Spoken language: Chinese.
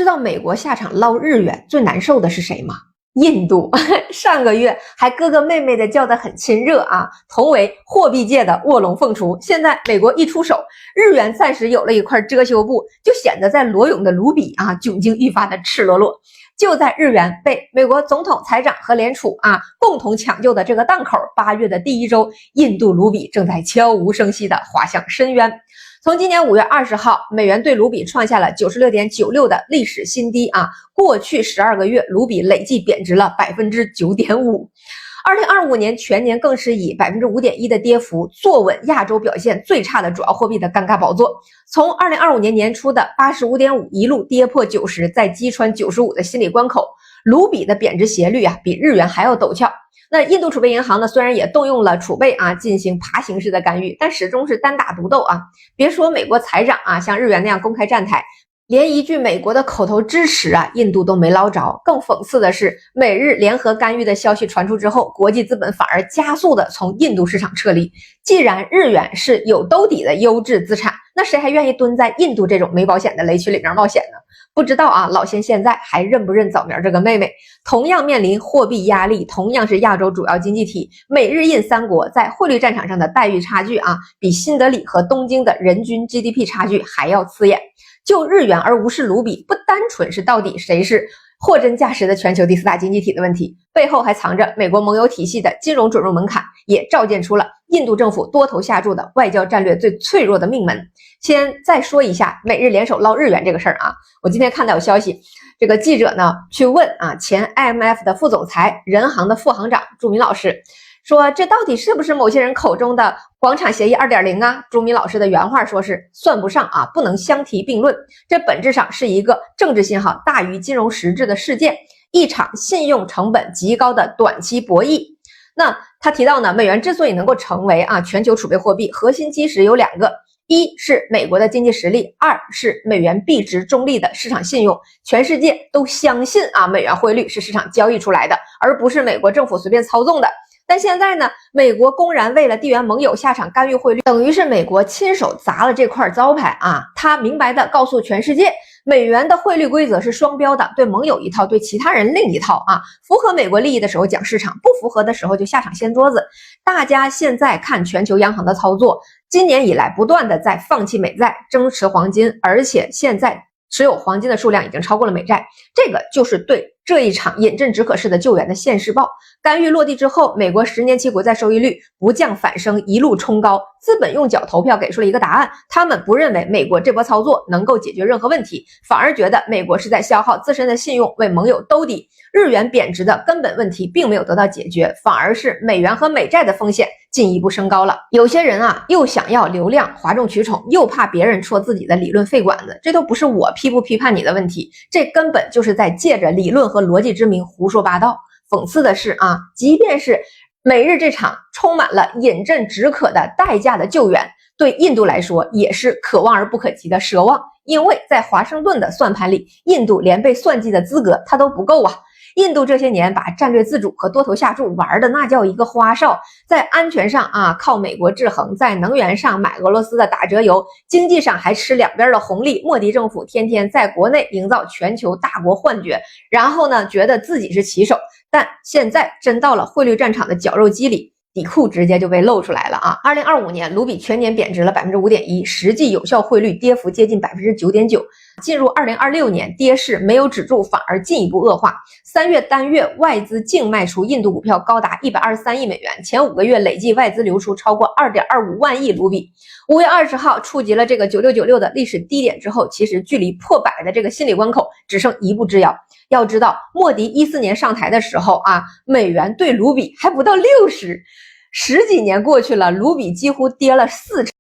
知道美国下场捞日元最难受的是谁吗？印度。上个月还哥哥妹妹的叫得很亲热啊，同为货币界的卧龙凤雏。现在美国一出手，日元暂时有了一块遮羞布，就显得在裸泳的卢比啊窘境愈发的赤裸裸。就在日元被美国总统、财长和联储共同抢救的这个档口，8月的第一周，印度卢比正在悄无声息地滑向深渊。从今年5月20号，美元对卢比创下了 96.96 的历史新低过去12个月，卢比累计贬值了 9.5%。2025年全年更是以 5.1% 的跌幅坐稳亚洲表现最差的主要货币的尴尬宝座。从2025年年初的 85.5 一路跌破90，再击穿95的心理关口，卢比的贬值斜率比日元还要陡峭。那印度储备银行呢，虽然也动用了储备进行爬行式的干预，但始终是单打独斗别说美国财长像日元那样公开站台，连一句美国的口头支持印度都没捞着。更讽刺的是，美日联合干预的消息传出之后，国际资本反而加速的从印度市场撤离。既然日元是有兜底的优质资产，那谁还愿意蹲在印度这种没保险的雷区里面冒险呢？不知道老仙现在还认不认早苗这个妹妹？同样面临货币压力，同样是亚洲主要经济体，美日印三国在汇率战场上的待遇差距比新德里和东京的人均 GDP 差距还要刺眼。就日元而无视卢比，不单纯是到底谁是货真价实的全球第4大经济体的问题，背后还藏着美国盟友体系的金融准入门槛，也照见出了印度政府多头下注的外交战略最脆弱的命门。再说一下美日联手捞日元这个事儿我今天看到有消息，这个记者呢去问前 IMF 的副总裁、人行的副行长朱民老师，说这到底是不是某些人口中的广场协议 2.0 朱民老师的原话说是算不上不能相提并论，这本质上是一个政治信号大于金融实质的事件，一场信用成本极高的短期博弈。那他提到呢，美元之所以能够成为全球储备货币，核心基石有2个，一是美国的经济实力，二是美元币值中立的市场信用。全世界都相信美元汇率是市场交易出来的，而不是美国政府随便操纵的。但现在呢，美国公然为了地缘盟友下场干预汇率，等于是美国亲手砸了这块招牌他明白的告诉全世界，美元的汇率规则是双标的，对盟友一套，对其他人另一套符合美国利益的时候讲市场，不符合的时候就下场掀桌子。大家现在看全球央行的操作，今年以来不断的在放弃美债，增持黄金，而且现在持有黄金的数量已经超过了美债，这个就是对这一场饮鸩止渴式的救援的现世报。干预落地之后，美国10年期国债收益率不降反升，一路冲高，资本用脚投票给出了一个答案，他们不认为美国这波操作能够解决任何问题，反而觉得美国是在消耗自身的信用，为盟友兜底。日元贬值的根本问题并没有得到解决，反而是美元和美债的风险进一步升高了。有些人又想要流量，哗众取宠，又怕别人戳自己的理论肺管子，这都不是我批不批判你的问题，这根本就是在借着理论和逻辑之名胡说八道。讽刺的是即便是美日这场充满了饮鸩止渴的代价的救援，对印度来说也是可望而不可及的奢望，因为在华盛顿的算盘里，印度连被算计的资格它都不够印度这些年把战略自主和多头下注玩的那叫一个花哨，在安全上靠美国制衡，在能源上买俄罗斯的打折油，经济上还吃两边的红利。莫迪政府天天在国内营造全球大国幻觉，然后呢觉得自己是旗手，但现在真到了汇率战场的绞肉机里，底裤直接就被露出来了2025年卢比全年贬值了 5.1%， 实际有效汇率跌幅接近 9.9%。进入2026年，跌势没有止住，反而进一步恶化。3月单月外资净卖出印度股票高达123亿美元，前5个月累计外资流出超过 2.25 万亿卢比。5月20号触及了这个9696的历史低点之后，其实距离破100的这个心理关口只剩一步之遥。要知道，莫迪14年上台的时候美元对卢比还不到60，10几年过去了，卢比几乎跌了4成。